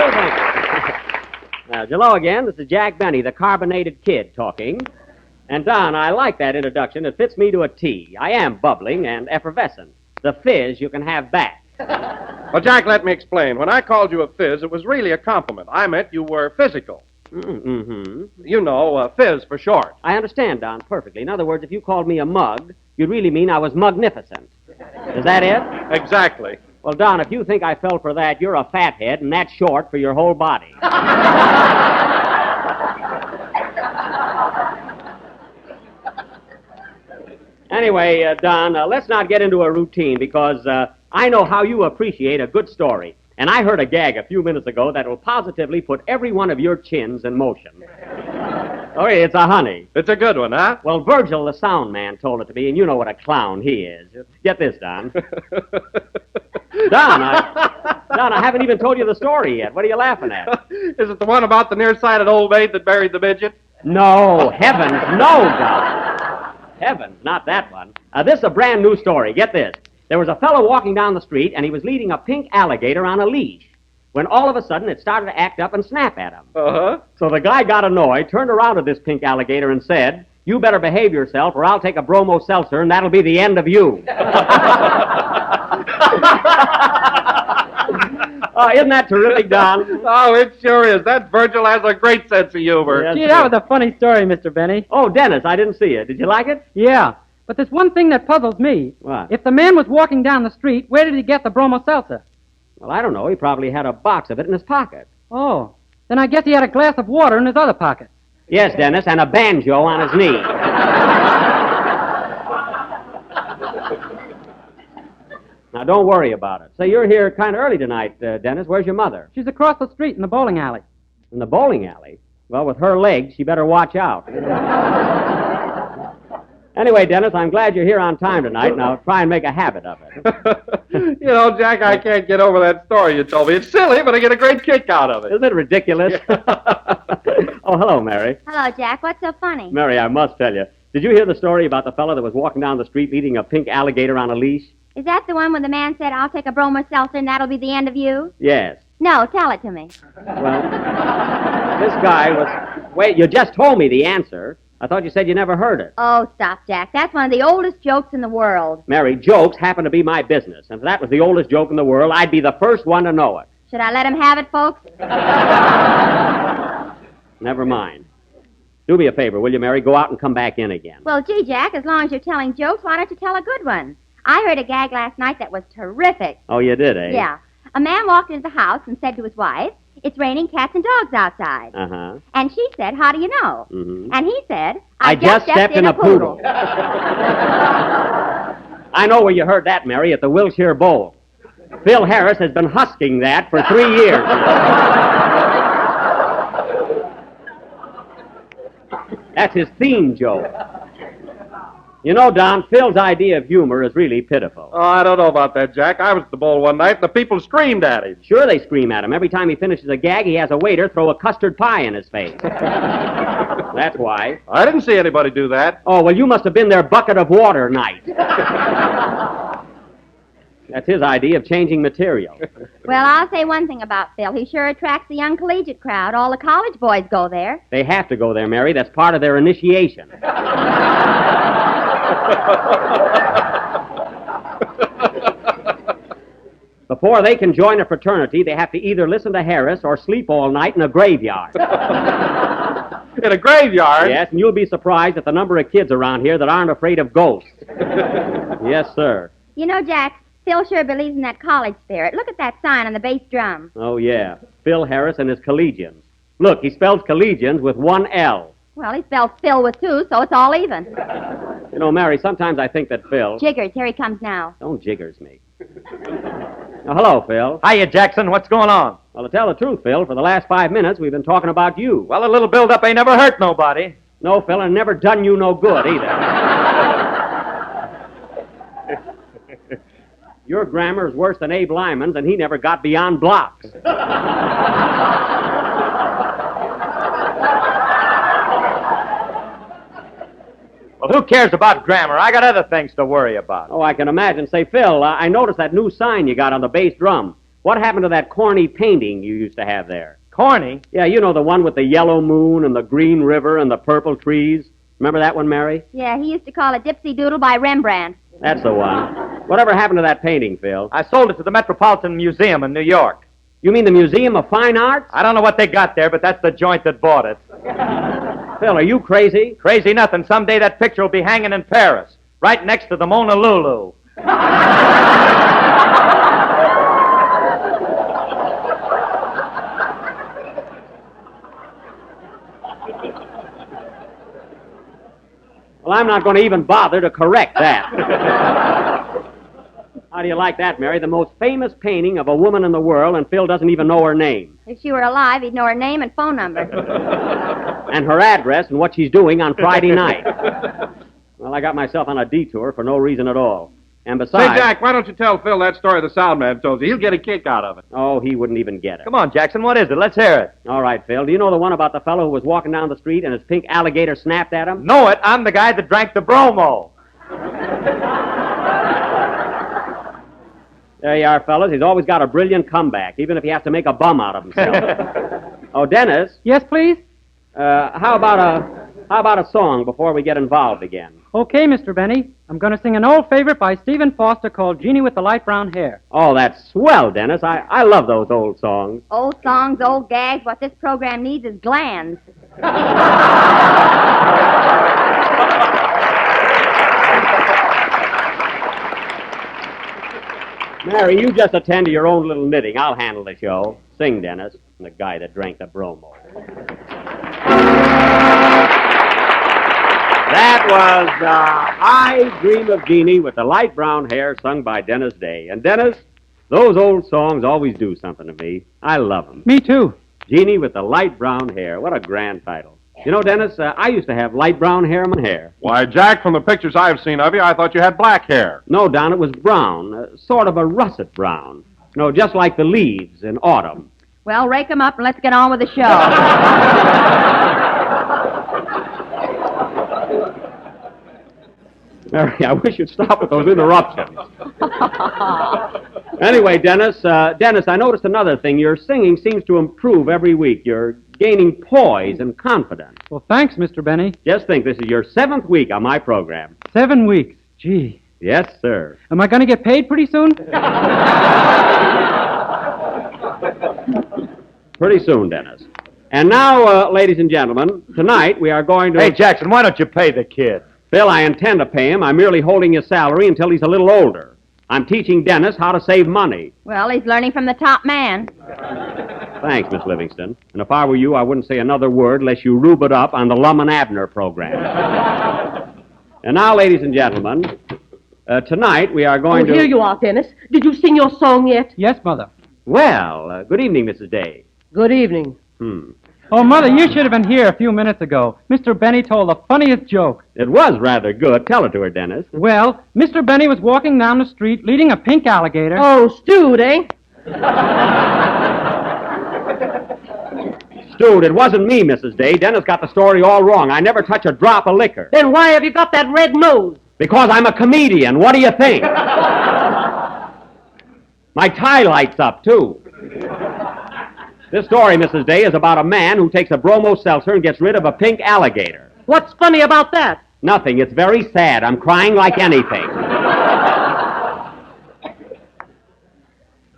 Oh, thank you. Hello again. This is Jack Benny, the carbonated kid, talking. And, Don, I like that introduction. It fits me to a T. I am bubbling and effervescent. The fizz you can have back. Well, Jack, let me explain. When I called you a fizz, it was really a compliment. I meant you were physical. Mm-hmm. You know, fizz for short. I understand, Don, perfectly. In other words, if you called me a mug, you'd really mean I was magnificent. Is that it? Exactly. Well, Don, if you think I fell for that, you're a fathead, and that's short for your whole body. Anyway, Don, let's not get into a routine because I know how you appreciate a good story. And I heard a gag a few minutes ago that will positively put every one of your chins in motion. Oh, it's a honey. It's a good one, huh? Well, Virgil, the sound man, told it to me, and you know what a clown he is. Get this, Don. Don, I haven't even told you the story yet. What are you laughing at? Is it the one about the nearsighted old maid that buried the midget? No, heavens, no, Don. Heavens, not that one. This is a brand new story. Get this. There was a fellow walking down the street, and he was leading a pink alligator on a leash, when all of a sudden it started to act up and snap at him. Uh-huh. So the guy got annoyed, turned around to this pink alligator and said, "You better behave yourself, or I'll take a bromo seltzer, and that'll be the end of you." Isn't that terrific, Don? Oh, it sure is. That Virgil has a great sense of humor. Yes, Gee, that was a funny story, Mr. Benny. Oh, Dennis, I didn't see it. Did you like it? Yeah, but there's one thing that puzzles me. What? If the man was walking down the street, where did he get the bromo seltzer? Well, I don't know. He probably had a box of it in his pocket. Oh, then I guess he had a glass of water in his other pocket. Yes, Dennis, and a banjo on his knee. Now, don't worry about it. Say, you're here kind of early tonight, Dennis. Where's your mother? She's across the street in the bowling alley. In the bowling alley? Well, with her legs, she better watch out. Anyway, Dennis, I'm glad you're here on time tonight. Now, try and make a habit of it. You know, Jack, I can't get over that story you told me. It's silly, but I get a great kick out of it. Isn't it ridiculous? Oh, hello, Mary. Hello, Jack. What's so funny? Mary, I must tell you. Did you hear the story about the fellow that was walking down the street leading a pink alligator on a leash? Is that the one where the man said, "I'll take a bromo seltzer and that'll be the end of you"? Yes. No, tell it to me. Well, this guy was... Wait, you just told me the answer. I thought you said you never heard it. Oh, stop, Jack. That's one of the oldest jokes in the world. Mary, jokes happen to be my business. And if that was the oldest joke in the world, I'd be the first one to know it. Should I let him have it, folks? Never mind. Do me a favor, will you, Mary? Go out and come back in again. Well, gee, Jack, as long as you're telling jokes, why don't you tell a good one? I heard a gag last night that was terrific. Oh, you did, eh? Yeah. A man walked into the house and said to his wife, "It's raining cats and dogs outside." Uh-huh. And she said, "How do you know?" Mm-hmm. And he said, I just stepped in a poodle." I know where you heard that, Mary, at the Wilshire Bowl. Phil Harris has been husking that for 3 years. That's his theme joke. You know, Don, Phil's idea of humor is really pitiful. Oh, I don't know about that, Jack. I was at the bowl one night, and the people screamed at him. Sure, they scream at him. Every time he finishes a gag, he has a waiter throw a custard pie in his face. That's why. I didn't see anybody do that. Oh, well, you must have been their bucket of water night. That's his idea of changing material. Well, I'll say one thing about Phil. He sure attracts the young collegiate crowd. All the college boys go there. They have to go there, Mary. That's part of their initiation. Before they can join a fraternity, they have to either listen to Harris or sleep all night in a graveyard. In a graveyard? Yes, and you'll be surprised at the number of kids around here that aren't afraid of ghosts. Yes, sir. You know, Jack, Phil sure believes in that college spirit. Look at that sign on the bass drum. Oh, yeah. Phil Harris and his collegians. Look, he spells collegians with one L. Well, he spells Phil with two, so it's all even. You know, Mary, sometimes I think that Phil... Jiggers, here he comes now. Don't jiggers me. Now, hello, Phil. Hiya, Jackson. What's going on? Well, to tell the truth, Phil, for the last 5 minutes, we've been talking about you. Well, a little build-up ain't never hurt nobody. No, Phil, and never done you no good, either. Your grammar is worse than Abe Lyman's, and he never got beyond blocks. Well, who cares about grammar? I got other things to worry about. Oh, I can imagine. Say, Phil, I noticed that new sign you got on the bass drum. What happened to that corny painting you used to have there? Corny? Yeah, you know, the one with the yellow moon and the green river and the purple trees. Remember that one, Mary? Yeah, he used to call it Dipsy Doodle by Rembrandt. That's the one. Whatever happened to that painting, Phil? I sold it to the Metropolitan Museum in New York. You mean the Museum of Fine Arts? I don't know what they got there, but that's the joint that bought it. Phil, are you crazy? Crazy nothing. Someday that picture will be hanging in Paris, right next to the Mona Lulu. Well, I'm not going to even bother to correct that. How do you like that, Mary? The most famous painting of a woman in the world, and Phil doesn't even know her name. If she were alive, he'd know her name and phone number. And her address and what she's doing on Friday night. Well, I got myself on a detour for no reason at all. And besides... Say, Jack, why don't you tell Phil that story the sound man told you? He'll get a kick out of it. Oh, he wouldn't even get it. Come on, Jackson, what is it? Let's hear it. All right, Phil. Do you know the one about the fellow who was walking down the street and his pink alligator snapped at him? Know it. I'm the guy that drank the bromo. There you are, fellas. He's always got a brilliant comeback, even if he has to make a bum out of himself. Oh, Dennis, Yes, please? how about a song before we get involved again? Okay, Mr. Benny. I'm going to sing an old favorite by Stephen Foster called Jeannie with the Light Brown Hair. Oh, that's swell, Dennis. I love those old songs. Old songs, old gags. What this program needs is glands. Mary, you just attend to your own little knitting. I'll handle the show. Sing, Dennis. The guy that drank the bromo. That was I Dream of Jeannie with the Light Brown Hair, sung by Dennis Day. And Dennis, those old songs always do something to me. I love them. Me too. Jeannie with the Light Brown Hair. What a grand title. You know, Dennis, I used to have light brown hair in my hair. Why, Jack, from the pictures I've seen of you, I thought you had black hair. No, Don, it was brown, sort of a russet brown. No, just like the leaves in autumn. Well, rake 'em up and let's get on with the show. Mary, I wish you'd stop with those interruptions. Anyway, Dennis, I noticed another thing. Your singing seems to improve every week. You're gaining poise and confidence. Well, thanks, Mr. Benny. Just think, this is your 7th week on my program. 7 weeks. Gee. Yes, sir. Am I going to get paid pretty soon? Pretty soon, Dennis. And now, ladies and gentlemen, tonight we are going to... Hey, Jackson, why don't you pay the kid? Bill, I intend to pay him. I'm merely holding his salary until he's a little older. I'm teaching Dennis how to save money. Well, he's learning from the top man. Thanks, Miss Livingston. And if I were you, I wouldn't say another word unless you rube it up on the Lum and Abner program. And now, ladies and gentlemen, tonight we are going to... Here you are, Dennis. Did you sing your song yet? Yes, Mother. Well, good evening, Mrs. Day. Good evening. Oh, Mother, you should have been here a few minutes ago. Mr. Benny told the funniest joke. It was rather good. Tell it to her, Dennis. Well, Mr. Benny was walking down the street leading a pink alligator. Oh, stewed, eh? Stewed, it wasn't me, Mrs. Day. Dennis got the story all wrong. I never touch a drop of liquor. Then why have you got that red nose? Because I'm a comedian. What do you think? My tie lights up, too. This story, Mrs. Day, is about a man who takes a bromo seltzer and gets rid of a pink alligator. What's funny about that? Nothing. It's very sad. I'm crying like anything.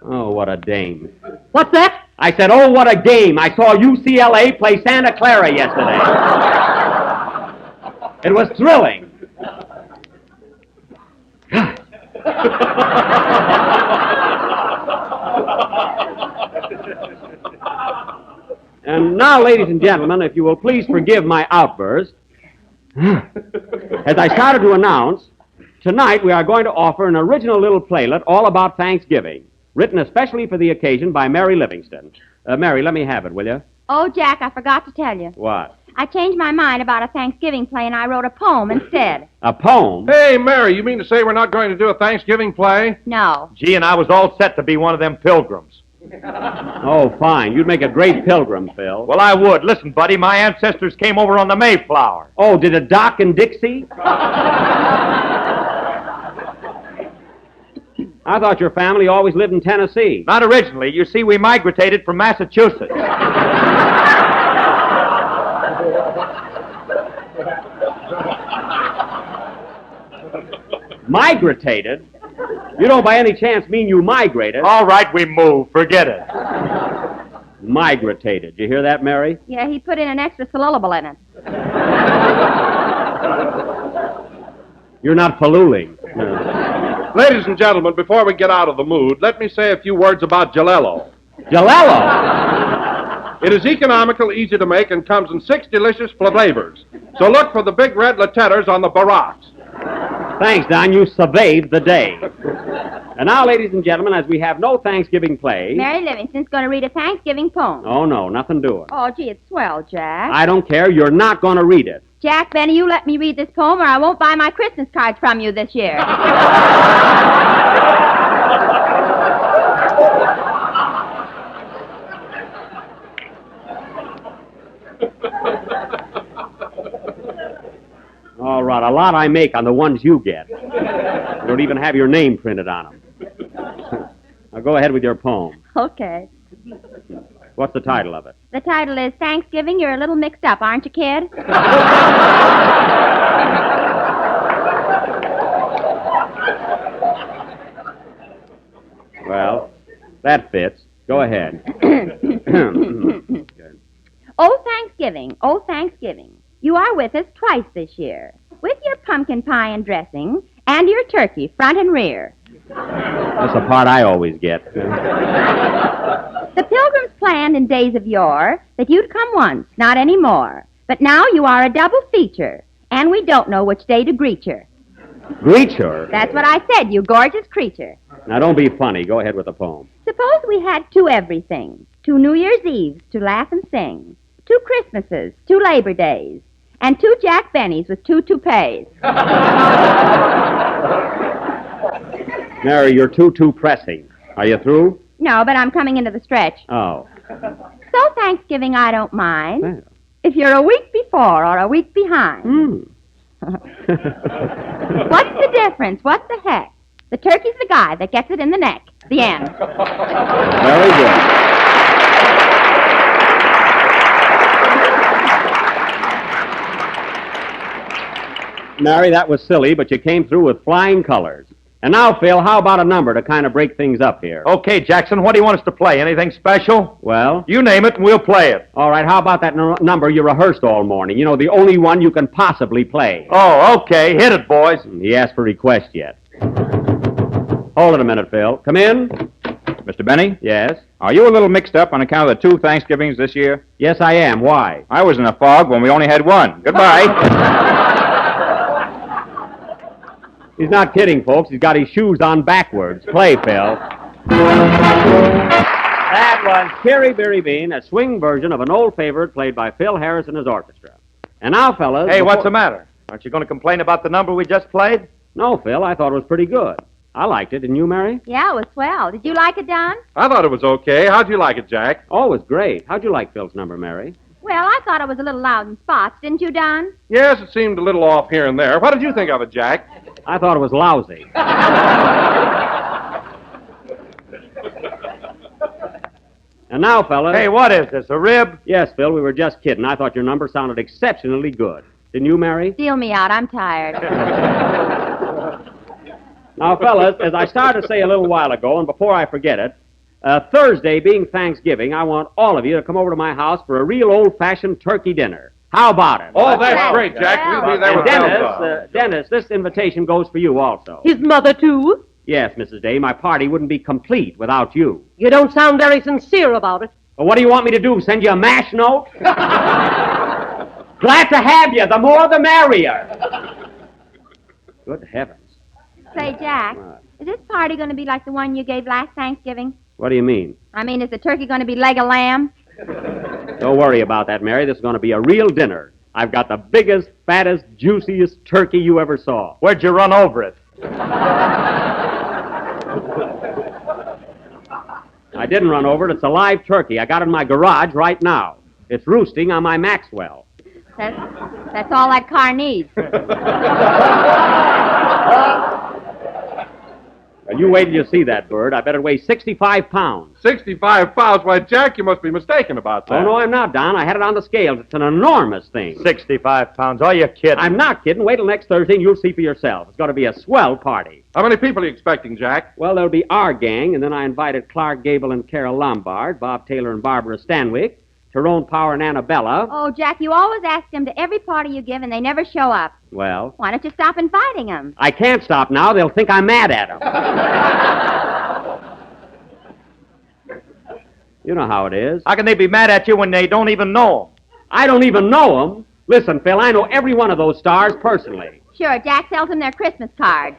Oh, what a dame. What's that? I said, oh, what a game. I saw UCLA play Santa Clara yesterday. It was thrilling. And now, ladies and gentlemen, if you will please forgive my outburst, as I started to announce, tonight we are going to offer an original little playlet all about Thanksgiving, written especially for the occasion by Mary Livingston. Mary, let me have it, will you? Oh, Jack, I forgot to tell you. What? I changed my mind about a Thanksgiving play, and I wrote a poem instead. A poem? Hey, Mary, you mean to say we're not going to do a Thanksgiving play? No. Gee, and I was all set to be one of them pilgrims. Oh, fine. You'd make a great pilgrim, Phil. Well, I would. Listen, buddy, my ancestors came over on the Mayflower. Oh, did it dock in Dixie? I thought your family always lived in Tennessee. Not originally. You see, we migrated from Massachusetts. Migrated? You don't by any chance mean you migrated? All right, we moved. Forget it. Migrated. You hear that, Mary? Yeah, he put in an extra syllable in it. You're not polluting. Ladies and gentlemen, before we get out of the mood, let me say a few words about Jalelo. Jalelo! It is economical, easy to make, and comes in 6 delicious flavors. So look for the big red letters on the barracks. Thanks, Don. You surveyed the day. And now, ladies and gentlemen, as we have no Thanksgiving play... Mary Livingston's going to read a Thanksgiving poem. Oh, no, nothing doing. Oh, gee, it's swell, Jack. I don't care. You're not going to read it. Jack Benny, you let me read this poem or I won't buy my Christmas cards from you this year. All right, a lot I make on the ones you get. You don't even have your name printed on them. Now go ahead with your poem. Okay. What's the title of it? The title is Thanksgiving. You're a little mixed up, aren't you, kid? Well, that fits. Go ahead. Oh, Thanksgiving. Oh, Thanksgiving. You are with us twice this year. With your pumpkin pie and dressing and your turkey front and rear. That's the part I always get. The Pilgrims planned in days of yore that you'd come once, not any more. But now you are a double feature, and we don't know which day to greet you. Greet her? That's what I said, you gorgeous creature. Now, don't be funny. Go ahead with the poem. Suppose we had 2 everything, 2 New Year's Eves to laugh and sing, 2 Christmases, 2 Labor Days, and 2 Jack Bennies with 2 toupees. Mary, you're too pressing. Are you through? No, but I'm coming into the stretch. Oh. So Thanksgiving I don't mind. Well. If you're a week before or a week behind. What's the difference? What the heck? The turkey's the guy that gets it in the neck. The end. Very good. Mary, that was silly, but you came through with flying colors. And now, Phil, how about a number to kind of break things up here? Okay, Jackson, what do you want us to play? Anything special? Well? You name it, and we'll play it. All right, how about that number you rehearsed all morning? You know, the only one you can possibly play. Oh, okay. Hit it, boys. He asked for request yet. Hold it a minute, Phil. Come in. Mr. Benny, Yes? are you a little mixed up on account of the 2 Thanksgivings this year? Yes, I am. Why? I was in a fog when we only had one. Goodbye. He's not kidding, folks. He's got his shoes on backwards. Play, Phil. That was Cherry Berry Bean, a swing version of an old favorite played by Phil Harris and his orchestra. And now, fellas... Hey, what's the matter? Aren't you going to complain about the number we just played? No, Phil, I thought it was pretty good. I liked it. Didn't you, Mary? Yeah, it was swell. Did you like it, Don? I thought it was okay. How'd you like it, Jack? Oh, it was great. How'd you like Phil's number, Mary? Well, I thought it was a little loud in spots, didn't you, Don? Yes, it seemed a little off here and there. What did you think of it, Jack? I thought it was lousy. And now, fellas... Hey, what is this, a rib? Yes, Phil, we were just kidding. I thought your number sounded exceptionally good. Didn't you, Mary? Deal me out. I'm tired. Now, fellas, as I started to say a little while ago, and before I forget it, Thursday being Thanksgiving, I want all of you to come over to my house for a real old-fashioned turkey dinner. How about it? Oh, that's great, Jack. We'll be there And with Dennis, this invitation goes for you also. His mother, too? Yes, Mrs. Day, my party wouldn't be complete without you. You don't sound very sincere about it. Well, what do you want me to do, send you a mash note? Glad to have you. The more, the merrier. Good heavens. Say, Jack, is this party going to be like the one you gave last Thanksgiving? What do you mean? I mean, is the turkey going to be leg of lamb? Don't worry about that, Mary. This is going to be a real dinner. I've got the biggest, fattest, juiciest turkey you ever saw. Where'd you run over it? I didn't run over it. It's a live turkey. I got it in my garage right now. It's roosting on my Maxwell. That's all that car needs. Well, you wait till you see that bird. I bet it weighs 65 pounds. 65 pounds? Why, Jack, you must be mistaken about that. Oh, no, I'm not, Don. I had it on the scales. It's an enormous thing. 65 pounds. Oh, you're kidding. I'm not kidding. Wait till next Thursday and you'll see for yourself. It's going to be a swell party. How many people are you expecting, Jack? Well, there'll be our gang, and then I invited Clark Gable and Carol Lombard, Bob Taylor and Barbara Stanwyck, Tyrone Power and Annabella. Oh, Jack, you always ask them to every party you give, and they never show up. Well, Why don't you stop inviting them? I can't stop now. They'll think I'm mad at them. You know how it is. How can they be mad at you when they don't even know 'em? I don't even know them. Listen, Phil, I know every one of those stars personally. Sure, Jack sells them their Christmas cards.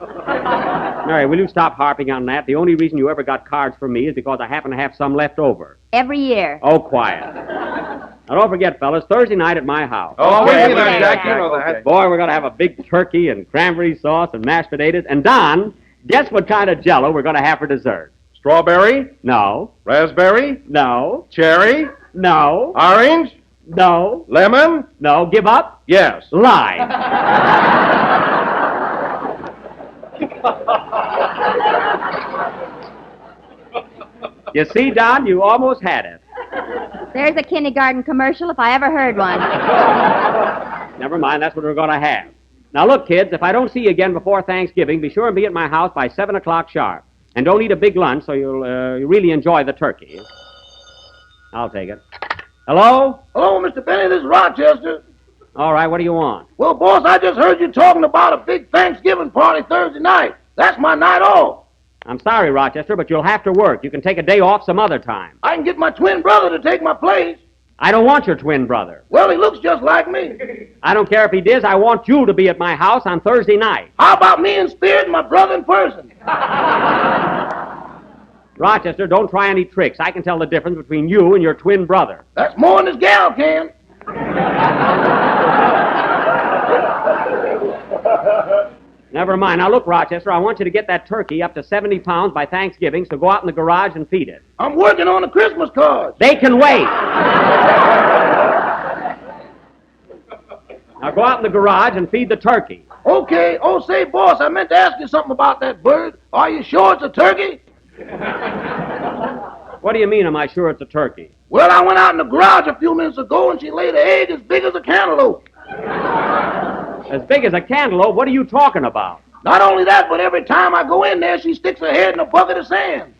Mary, will you stop harping on that? The only reason you ever got cards from me is because I happen to have some left over. Every year. Oh, quiet. Now, don't forget, fellas, Thursday night at my house. Oh, Okay, we see that, okay, Jack. You Jack. know that. Boy, we're going to have a big turkey and cranberry sauce and mashed potatoes. And, Don, guess what kind of Jell-O we're going to have for dessert? Strawberry, No. raspberry, No. cherry, No. orange, No. lemon. No. Give up? Yes. Lie. You see, Don, you almost had it. There's a kindergarten commercial if I ever heard one. Never mind, that's what we're going to have. Now, look, kids, if I don't see you again before Thanksgiving, be sure and be at my house by 7 o'clock sharp. And don't eat a big lunch so you'll really enjoy the turkey. I'll take it. Hello? Hello, Mr. Benny, this is Rochester. All right, what do you want? Well, boss, I just heard you talking about a big Thanksgiving party Thursday night. That's my night off. I'm sorry, Rochester, but you'll have to work. You can take a day off some other time. I can get my twin brother to take my place. I don't want your twin brother. Well, he looks just like me. I don't care if he does. I want you to be at my house on Thursday night. How about me in spirit and my brother in person? Rochester, don't try any tricks. I can tell the difference between you and your twin brother. That's more than this gal can. Never mind. Now, look, Rochester, I want you to get that turkey up to 70 pounds by Thanksgiving, so go out in the garage and feed it. I'm working on the Christmas cards. They can wait. Now, go out in the garage and feed the turkey. Okay. Oh, say, boss, I meant to ask you something about that bird. Are you sure it's a turkey? What do you mean, am I sure it's a turkey? Well, I went out in the garage a few minutes ago, and she laid an egg as big as a cantaloupe. As big as a cantaloupe? What are you talking about? Not only that, but every time I go in there, she sticks her head in a bucket of sand.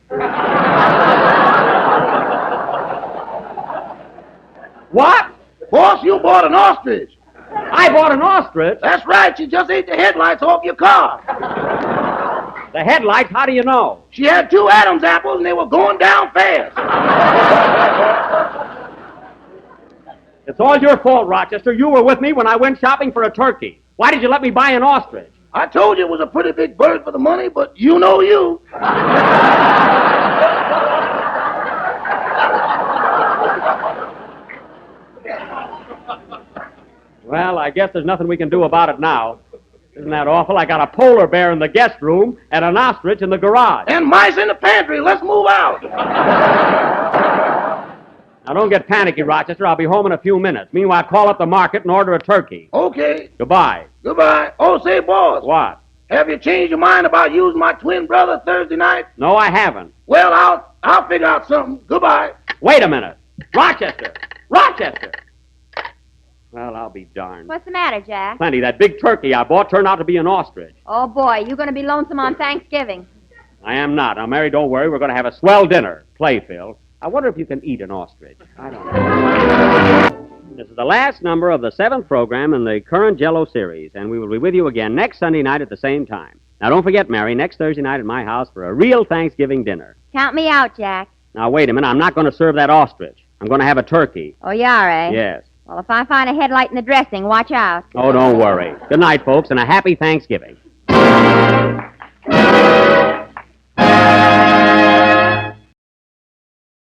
What? Boss, you bought an ostrich. I bought an ostrich? That's right. She just ate the headlights off your car. The headlights? How do you know? She had 2 Adam's apples, and they were going down fast. It's all your fault, Rochester. You were with me when I went shopping for a turkey. Why did you let me buy an ostrich? I told you it was a pretty big bird for the money, but you know you. Well, I guess there's nothing we can do about it now. Isn't that awful? I got a polar bear in the guest room and an ostrich in the garage. And mice in the pantry. Let's move out. Now, don't get panicky, Rochester. I'll be home in a few minutes. Meanwhile, call up the market and order a turkey. Okay. Goodbye. Goodbye. Oh, say, boss. What? Have you changed your mind about using my twin brother Thursday night? No, I haven't. Well, I'll figure out something. Goodbye. Wait a minute. Rochester! Rochester! Well, I'll be darned. What's the matter, Jack? Plenty. That big turkey I bought turned out to be an ostrich. Oh, boy, you going to be lonesome on Thanksgiving. I am not. Now, Mary, don't worry. We're going to have a swell dinner. Play, Phil. I wonder if you can eat an ostrich. I don't know. This is the last number of the 7th program in the current Jell-O series, and we will be with you again next Sunday night at the same time. Now, don't forget, Mary, next Thursday night at my house for a real Thanksgiving dinner. Count me out, Jack. Now, wait a minute. I'm not going to serve that ostrich. I'm going to have a turkey. Oh, you are, eh? Yes. Well, if I find a headlight in the dressing, watch out. Oh, don't worry. Good night, folks, and a happy Thanksgiving.